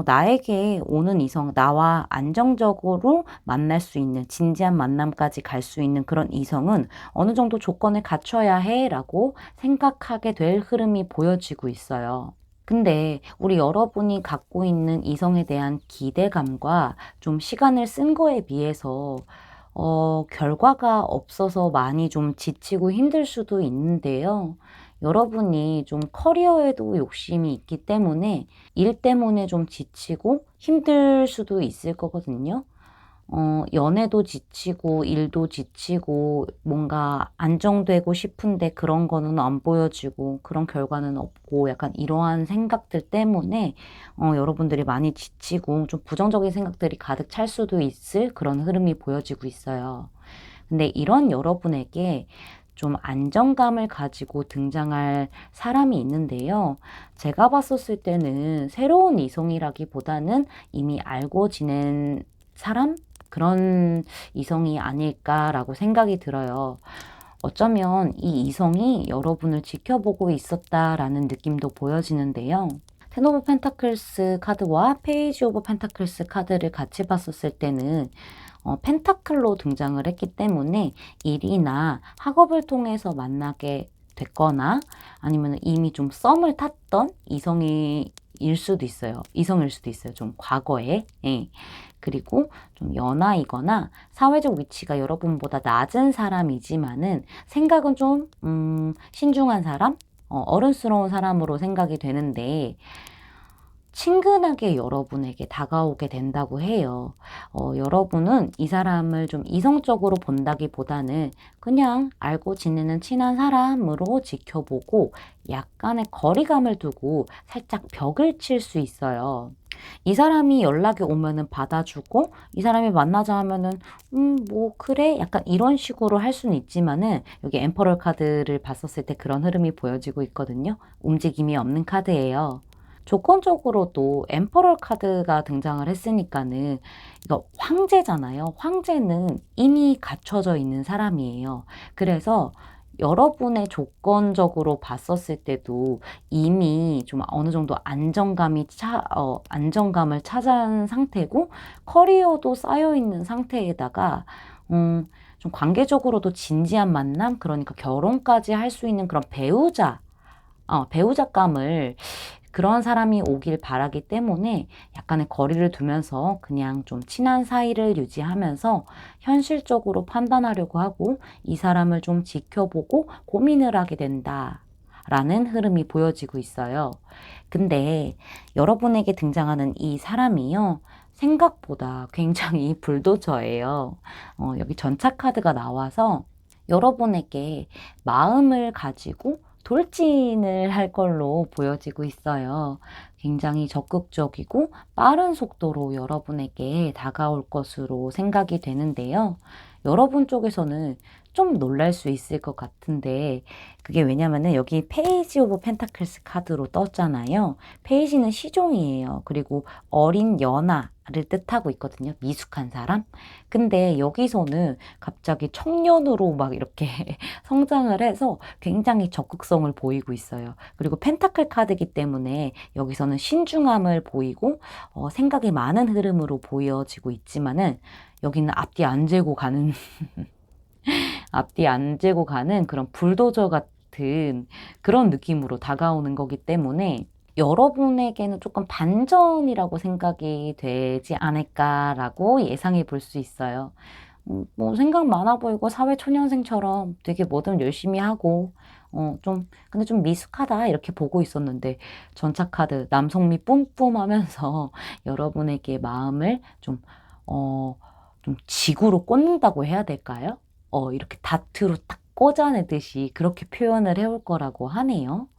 Speaker 1: 나에게 오는 이성, 나와 안정적으로 만날 수 있는, 진지한 만남까지 갈 수 있는 그런 이성은 어느 정도 조건을 갖춰야 해 라고 생각하게 될 흐름이 보여지고 있어요. 근데 우리 여러분이 갖고 있는 이성에 대한 기대감과 좀 시간을 쓴 거에 비해서 결과가 없어서 많이 좀 지치고 힘들 수도 있는데요. 여러분이 좀 커리어에도 욕심이 있기 때문에 일 때문에 좀 지치고 힘들 수도 있을 거거든요. 연애도 지치고 일도 지치고 뭔가 안정되고 싶은데 그런 거는 안 보여지고 그런 결과는 없고 약간 이러한 생각들 때문에 여러분들이 많이 지치고 좀 부정적인 생각들이 가득 찰 수도 있을 그런 흐름이 보여지고 있어요. 근데 이런 여러분에게 좀 안정감을 가지고 등장할 사람이 있는데요. 제가 봤었을 때는 새로운 이성이라기보다는 이미 알고 지낸 사람? 그런 이성이 아닐까라고 생각이 들어요. 어쩌면 이 이성이 여러분을 지켜보고 있었다라는 느낌도 보여지는데요. 텐 오브 펜타클스 카드와 페이지 오브 펜타클스 카드를 같이 봤었을 때는 펜타클로 등장을 했기 때문에 일이나 학업을 통해서 만나게 됐거나 아니면 이미 좀 썸을 탔던 이성일 수도 있어요. 이성일 수도 있어요. 좀 과거에. 예. 그리고 좀 연하이거나 사회적 위치가 여러분보다 낮은 사람이지만은 생각은 좀 신중한 사람? 어른스러운 사람으로 생각이 되는데 친근하게 여러분에게 다가오게 된다고 해요. 여러분은 이 사람을 좀 이성적으로 본다기보다는 그냥 알고 지내는 친한 사람으로 지켜보고 약간의 거리감을 두고 살짝 벽을 칠 수 있어요. 이 사람이 연락이 오면은 받아주고 이 사람이 만나자 하면은 뭐 그래 약간 이런 식으로 할 수는 있지만은 여기 엠퍼럴 카드를 봤었을 때 그런 흐름이 보여지고 있거든요. 움직임이 없는 카드예요. 조건적으로도 엠퍼럴 카드가 등장을 했으니까는 이거 황제잖아요. 황제는 이미 갖춰져 있는 사람이에요. 그래서 여러분의 조건적으로 봤었을 때도 이미 좀 어느 정도 안정감을 찾은 상태고 커리어도 쌓여 있는 상태에다가 좀 관계적으로도 진지한 만남, 그러니까 결혼까지 할 수 있는 그런 배우자감을 그런 사람이 오길 바라기 때문에 약간의 거리를 두면서 그냥 좀 친한 사이를 유지하면서 현실적으로 판단하려고 하고 이 사람을 좀 지켜보고 고민을 하게 된다. 라는 흐름이 보여지고 있어요. 근데 여러분에게 등장하는 이 사람이요. 생각보다 굉장히 불도저예요. 여기 전차 카드가 나와서 여러분에게 마음을 가지고 돌진을 할 걸로 보여지고 있어요. 굉장히 적극적이고 빠른 속도로 여러분에게 다가올 것으로 생각이 되는데요. 여러분 쪽에서는 좀 놀랄 수 있을 것 같은데, 그게 왜냐면은 여기 페이지 오브 펜타클스 카드로 떴잖아요. 페이지는 시종이에요. 그리고 어린 연하를 뜻하고 있거든요. 미숙한 사람. 근데 여기서는 갑자기 청년으로 막 이렇게 성장을 해서 굉장히 적극성을 보이고 있어요. 그리고 펜타클 카드이기 때문에 여기서는 신중함을 보이고 생각이 많은 흐름으로 보여지고 있지만은, 여기는 앞뒤 안 재고 가는 앞뒤 안 재고 가는 그런 불도저 같은 그런 느낌으로 다가오는 거기 때문에 여러분에게는 조금 반전이라고 생각이 되지 않을까라고 예상해 볼 수 있어요. 뭐 생각 많아 보이고 사회초년생처럼 되게 뭐든 열심히 하고 근데 좀 미숙하다 이렇게 보고 있었는데, 전차카드 남성미 뿜뿜하면서 여러분에게 마음을 좀 지구로 꽂는다고 해야 될까요? 이렇게 다트로 딱 꽂아내듯이 그렇게 표현을 해올 거라고 하네요.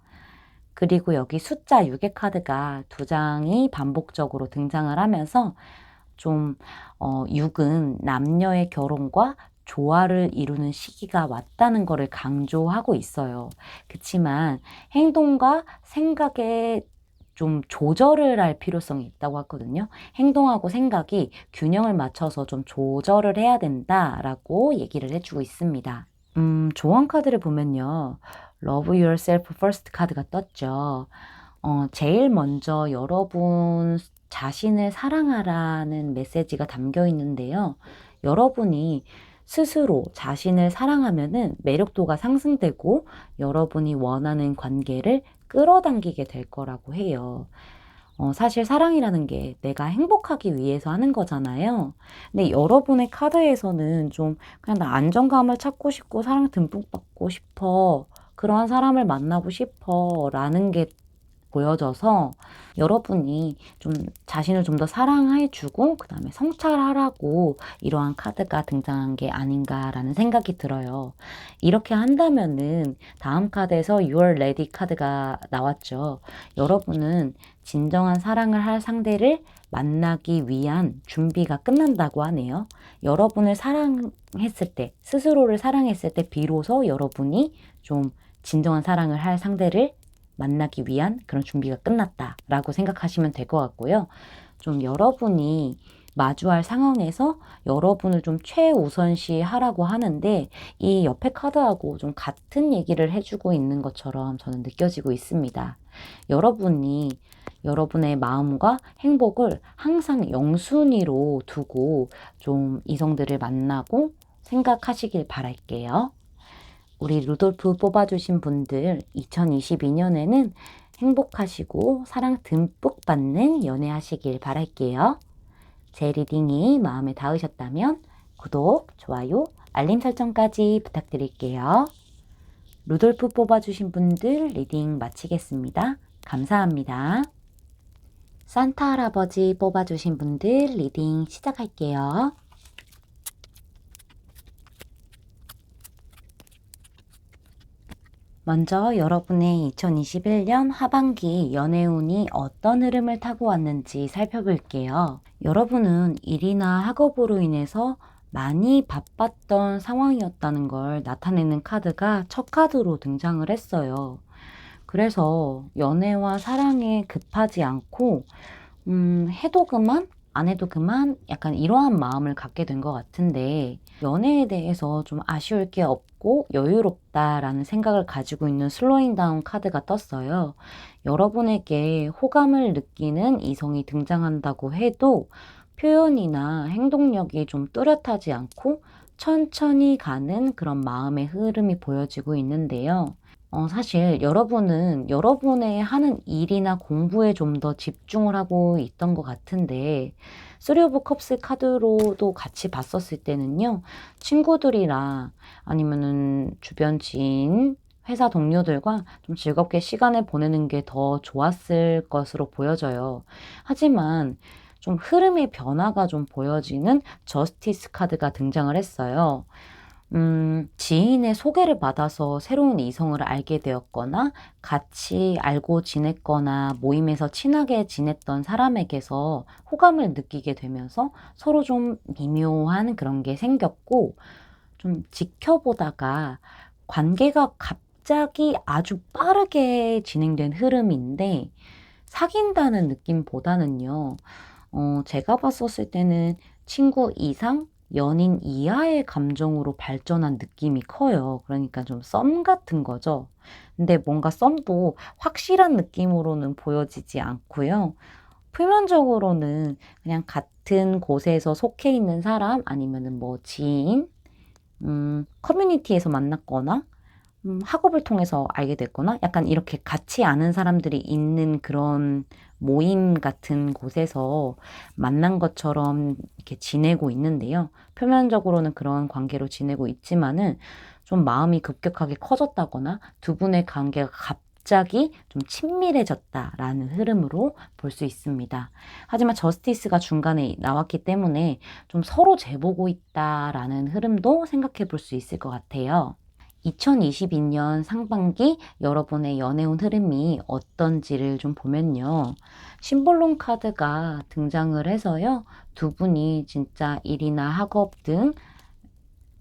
Speaker 1: 그리고 여기 숫자 6의 카드가 두 장이 반복적으로 등장을 하면서 좀 6은 남녀의 결혼과 조화를 이루는 시기가 왔다는 것을 강조하고 있어요. 그치만 행동과 생각에 좀 조절을 할 필요성이 있다고 하거든요. 행동하고 생각이 균형을 맞춰서 좀 조절을 해야 된다라고 얘기를 해주고 있습니다. 조언 카드를 보면요. Love Yourself First 카드가 떴죠. 제일 먼저 여러분 자신을 사랑하라는 메시지가 담겨 있는데요. 여러분이 스스로 자신을 사랑하면은 매력도가 상승되고 여러분이 원하는 관계를 끌어당기게 될 거라고 해요. 사실 사랑이라는 게 내가 행복하기 위해서 하는 거잖아요. 근데 여러분의 카드에서는 좀 그냥 나 안정감을 찾고 싶고 사랑 듬뿍 받고 싶어. 그러한 사람을 만나고 싶어. 라는 게 보여져서 여러분이 좀 자신을 좀 더 사랑해주고 그 다음에 성찰하라고 이러한 카드가 등장한 게 아닌가라는 생각이 들어요. 이렇게 한다면은 다음 카드에서 You're Ready 카드가 나왔죠. 여러분은 진정한 사랑을 할 상대를 만나기 위한 준비가 끝난다고 하네요. 여러분을 사랑했을 때, 스스로를 사랑했을 때 비로소 여러분이 좀 진정한 사랑을 할 상대를 만나기 위한 그런 준비가 끝났다라고 생각하시면 될 것 같고요. 좀 여러분이 마주할 상황에서 여러분을 좀 최우선시 하라고 하는데, 이 옆에 카드하고 좀 같은 얘기를 해주고 있는 것처럼 저는 느껴지고 있습니다. 여러분이 여러분의 마음과 행복을 항상 영순위로 두고 좀 이성들을 만나고 생각하시길 바랄게요. 우리 루돌프 뽑아주신 분들 2022년에는 행복하시고 사랑 듬뿍 받는 연애하시길 바랄게요. 제 리딩이 마음에 닿으셨다면 구독, 좋아요, 알림 설정까지 부탁드릴게요. 루돌프 뽑아주신 분들 리딩 마치겠습니다. 감사합니다. 산타 할아버지 뽑아주신 분들 리딩 시작할게요. 먼저 여러분의 2021년 하반기 연애운이 어떤 흐름을 타고 왔는지 살펴볼게요. 여러분은 일이나 학업으로 인해서 많이 바빴던 상황이었다는 걸 나타내는 카드가 첫 카드로 등장을 했어요. 그래서 연애와 사랑에 급하지 않고 해도 그만? 안 해도 그만? 약간 이러한 마음을 갖게 된 것 같은데, 연애에 대해서 좀 아쉬울 게 없고 여유롭다라는 생각을 가지고 있는 슬로잉 다운 카드가 떴어요. 여러분에게 호감을 느끼는 이성이 등장한다고 해도 표현이나 행동력이 좀 뚜렷하지 않고 천천히 가는 그런 마음의 흐름이 보여지고 있는데요. 사실 여러분은 여러분의 하는 일이나 공부에 좀 더 집중을 하고 있던 것 같은데, 쓰리 오브 컵스 카드로도 같이 봤었을 때는요, 친구들이랑 아니면은 주변 지인, 회사 동료들과 좀 즐겁게 시간을 보내는 게 더 좋았을 것으로 보여져요. 하지만 좀 흐름의 변화가 좀 보여지는 저스티스 카드가 등장을 했어요. 지인의 소개를 받아서 새로운 이성을 알게 되었거나 같이 알고 지냈거나 모임에서 친하게 지냈던 사람에게서 호감을 느끼게 되면서 서로 좀 미묘한 그런 게 생겼고, 좀 지켜보다가 관계가 갑자기 아주 빠르게 진행된 흐름인데, 사귄다는 느낌보다는요, 제가 봤었을 때는 친구 이상, 연인 이하의 감정으로 발전한 느낌이 커요. 그러니까 좀 썸 같은 거죠. 근데 뭔가 썸도 확실한 느낌으로는 보여지지 않고요. 표면적으로는 그냥 같은 곳에서 속해 있는 사람 아니면은 뭐 지인, 커뮤니티에서 만났거나 학업을 통해서 알게 됐거나 약간 이렇게 같이 아는 사람들이 있는 그런 모임 같은 곳에서 만난 것처럼 이렇게 지내고 있는데요. 표면적으로는 그런 관계로 지내고 있지만은 좀 마음이 급격하게 커졌다거나 두 분의 관계가 갑자기 좀 친밀해졌다라는 흐름으로 볼 수 있습니다. 하지만 저스티스가 중간에 나왔기 때문에 좀 서로 재보고 있다라는 흐름도 생각해 볼 수 있을 것 같아요. 2022년 상반기 여러분의 연애운 흐름이 어떤지를 좀 보면요. 심볼론 카드가 등장을 해서요. 두 분이 진짜 일이나 학업 등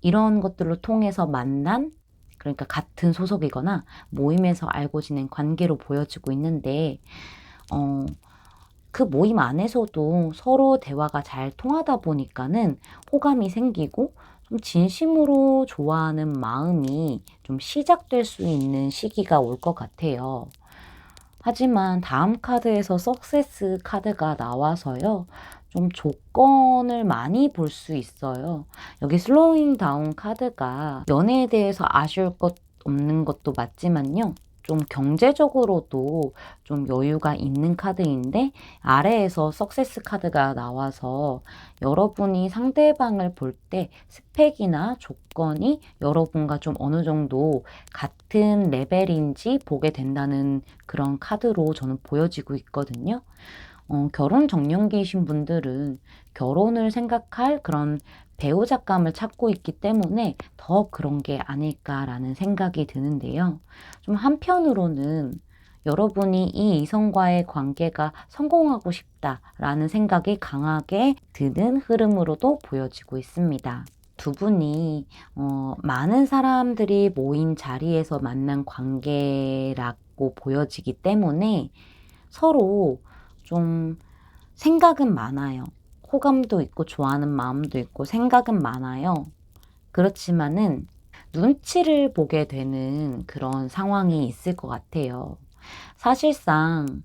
Speaker 1: 이런 것들로 통해서 만난, 그러니까 같은 소속이거나 모임에서 알고 지낸 관계로 보여지고 있는데, 어, 그 모임 안에서도 서로 대화가 잘 통하다 보니까는 호감이 생기고 좀 진심으로 좋아하는 마음이 좀 시작될 수 있는 시기가 올 것 같아요. 하지만 다음 카드에서 석세스 카드가 나와서요. 좀 조건을 많이 볼 수 있어요. 여기 슬로잉 다운 카드가 연애에 대해서 아쉬울 것 없는 것도 맞지만요. 좀 경제적으로도 좀 여유가 있는 카드인데 아래에서 석세스 카드가 나와서 여러분이 상대방을 볼 때 스펙이나 조건이 여러분과 좀 어느 정도 같은 레벨인지 보게 된다는 그런 카드로 저는 보여지고 있거든요. 결혼 정년기이신 분들은 결혼을 생각할 그런 배우자감을 찾고 있기 때문에 더 그런 게 아닐까라는 생각이 드는데요. 좀 한편으로는 여러분이 이 이성과의 관계가 성공하고 싶다라는 생각이 강하게 드는 흐름으로도 보여지고 있습니다. 두 분이 많은 사람들이 모인 자리에서 만난 관계라고 보여지기 때문에 서로 좀 생각은 많아요. 호감도 있고 좋아하는 마음도 있고 생각은 많아요. 그렇지만은 눈치를 보게 되는 그런 상황이 있을 것 같아요. 사실상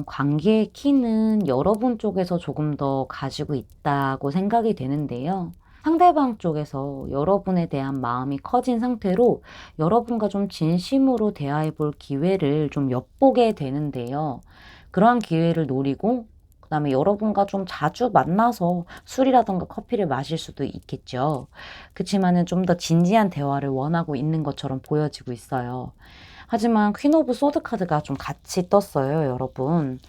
Speaker 1: 관계의 키는 여러분 쪽에서 조금 더 가지고 있다고 생각이 되는데요. 상대방 쪽에서 여러분에 대한 마음이 커진 상태로 여러분과 좀 진심으로 대화해 볼 기회를 좀 엿보게 되는데요. 그러한 기회를 노리고 그다음에 여러분과 좀 자주 만나서 술이라든가 커피를 마실 수도 있겠죠. 그치만은 좀 더 진지한 대화를 원하고 있는 것처럼 보여지고 있어요. 하지만 퀸 오브 소드 카드가 좀 같이 떴어요, 여러분.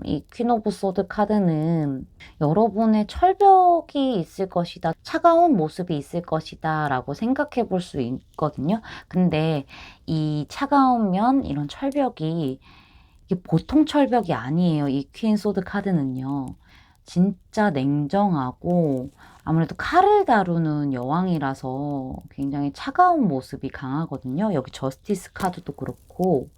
Speaker 1: 이 퀸 오브 소드 카드는 여러분의 철벽이 있을 것이다, 차가운 모습이 있을 것이다 라고 생각해 볼 수 있거든요. 근데 이 차가운 면, 이런 철벽이 이게 보통 철벽이 아니에요. 이 퀸 소드 카드는요. 진짜 냉정하고 아무래도 칼을 다루는 여왕이라서 굉장히 차가운 모습이 강하거든요. 여기 저스티스 카드도 그렇고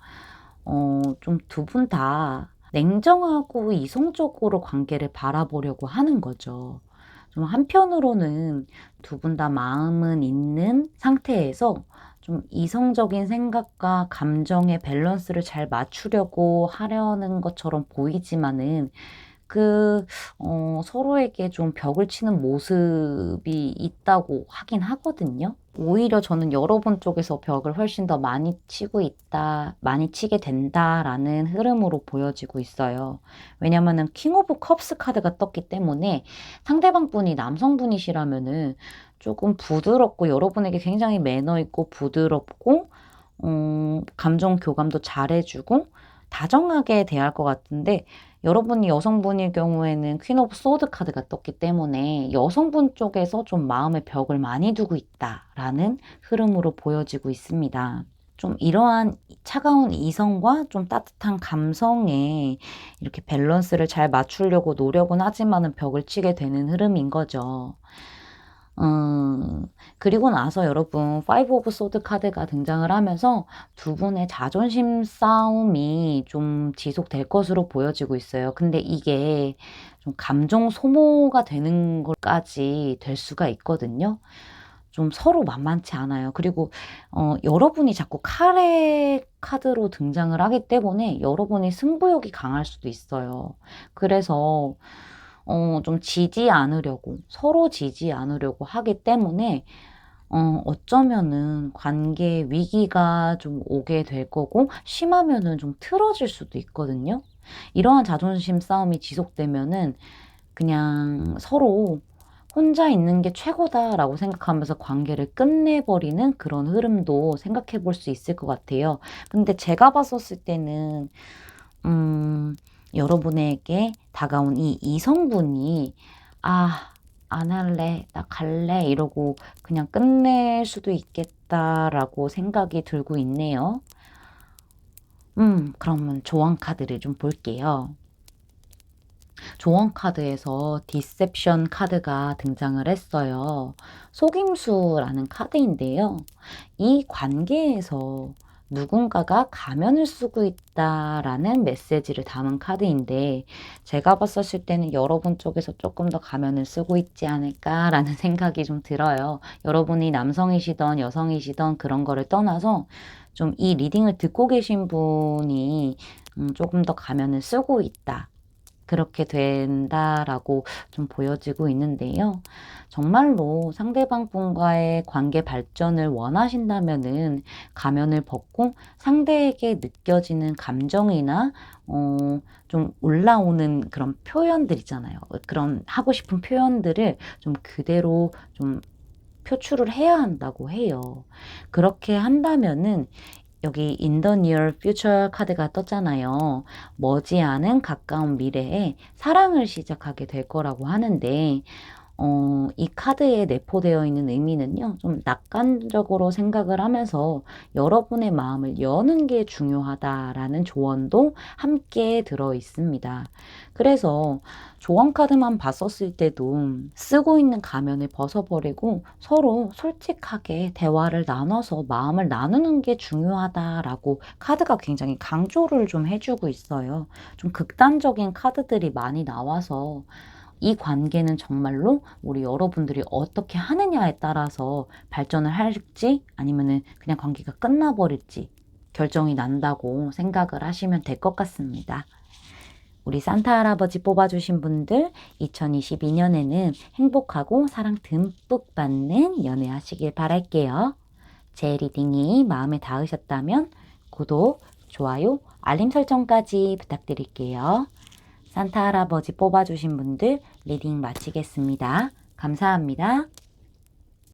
Speaker 1: 좀 두 분 다 냉정하고 이성적으로 관계를 바라보려고 하는 거죠. 좀 한편으로는 두 분 다 마음은 있는 상태에서 좀 이성적인 생각과 감정의 밸런스를 잘 맞추려고 하려는 것처럼 보이지만은 서로에게 좀 벽을 치는 모습이 있다고 하긴 하거든요. 오히려 저는 여러분 쪽에서 벽을 훨씬 더 많이 치고 있다, 많이 치게 된다라는 흐름으로 보여지고 있어요. 왜냐면은 킹 오브 컵스 카드가 떴기 때문에 상대방 분이 남성분이시라면은 조금 부드럽고 여러분에게 굉장히 매너 있고 부드럽고 감정 교감도 잘해주고 다정하게 대할 것 같은데 여러분이 여성분일 경우에는 퀸 오브 소드 카드가 떴기 때문에 여성분 쪽에서 좀 마음의 벽을 많이 두고 있다라는 흐름으로 보여지고 있습니다. 좀 이러한 차가운 이성과 좀 따뜻한 감성에 이렇게 밸런스를 잘 맞추려고 노력은 하지만은 벽을 치게 되는 흐름인 거죠. 그리고 나서 여러분 파이브 오브 소드 카드가 등장을 하면서 두 분의 자존심 싸움이 좀 지속될 것으로 보여지고 있어요. 근데 이게 좀 감정 소모가 되는 것까지 될 수가 있거든요. 좀 서로 만만치 않아요. 그리고 여러분이 자꾸 카레 카드로 등장을 하기 때문에 여러분이 승부욕이 강할 수도 있어요. 그래서 좀 지지 않으려고, 서로 지지 않으려고 하기 때문에 어쩌면은 관계 위기가 좀 오게 될 거고, 심하면은 좀 틀어질 수도 있거든요. 이러한 자존심 싸움이 지속되면은 그냥 서로 혼자 있는 게 최고다라고 생각하면서 관계를 끝내버리는 그런 흐름도 생각해 볼 수 있을 것 같아요. 근데 제가 봤었을 때는 여러분에게 다가온 이 이성분이 아, 안 할래, 나 갈래 이러고 그냥 끝낼 수도 있겠다라고 생각이 들고 있네요. 그러면 조언 카드를 좀 볼게요. 조언 카드에서 디셉션 카드가 등장을 했어요. 속임수라는 카드인데요. 이 관계에서 누군가가 가면을 쓰고 있다라는 메시지를 담은 카드인데 제가 봤었을 때는 여러분 쪽에서 조금 더 가면을 쓰고 있지 않을까라는 생각이 좀 들어요. 여러분이 남성이시던 여성이시던 그런 거를 떠나서 좀 이 리딩을 듣고 계신 분이 조금 더 가면을 쓰고 있다. 그렇게 된다라고 좀 보여지고 있는데요. 정말로 상대방 분과의 관계 발전을 원하신다면은 가면을 벗고 상대에게 느껴지는 감정이나 좀 올라오는 그런 표현들 있잖아요. 그런 하고 싶은 표현들을 좀 그대로 좀 표출을 해야 한다고 해요. 그렇게 한다면은 여기 In the near future 카드가 떴잖아요. 머지않은 가까운 미래에 사랑을 시작하게 될 거라고 하는데 이 카드에 내포되어 있는 의미는요. 좀 낙관적으로 생각을 하면서 여러분의 마음을 여는 게 중요하다라는 조언도 함께 들어 있습니다. 그래서 조언 카드만 봤었을 때도 쓰고 있는 가면을 벗어버리고 서로 솔직하게 대화를 나눠서 마음을 나누는 게 중요하다라고 카드가 굉장히 강조를 좀 해주고 있어요. 좀 극단적인 카드들이 많이 나와서 이 관계는 정말로 우리 여러분들이 어떻게 하느냐에 따라서 발전을 할지 아니면은 그냥 관계가 끝나버릴지 결정이 난다고 생각을 하시면 될 것 같습니다. 우리 산타 할아버지 뽑아주신 분들 2022년에는 행복하고 사랑 듬뿍 받는 연애하시길 바랄게요. 제 리딩이 마음에 닿으셨다면 구독, 좋아요, 알림 설정까지 부탁드릴게요. 산타 할아버지 뽑아주신 분들 리딩 마치겠습니다. 감사합니다.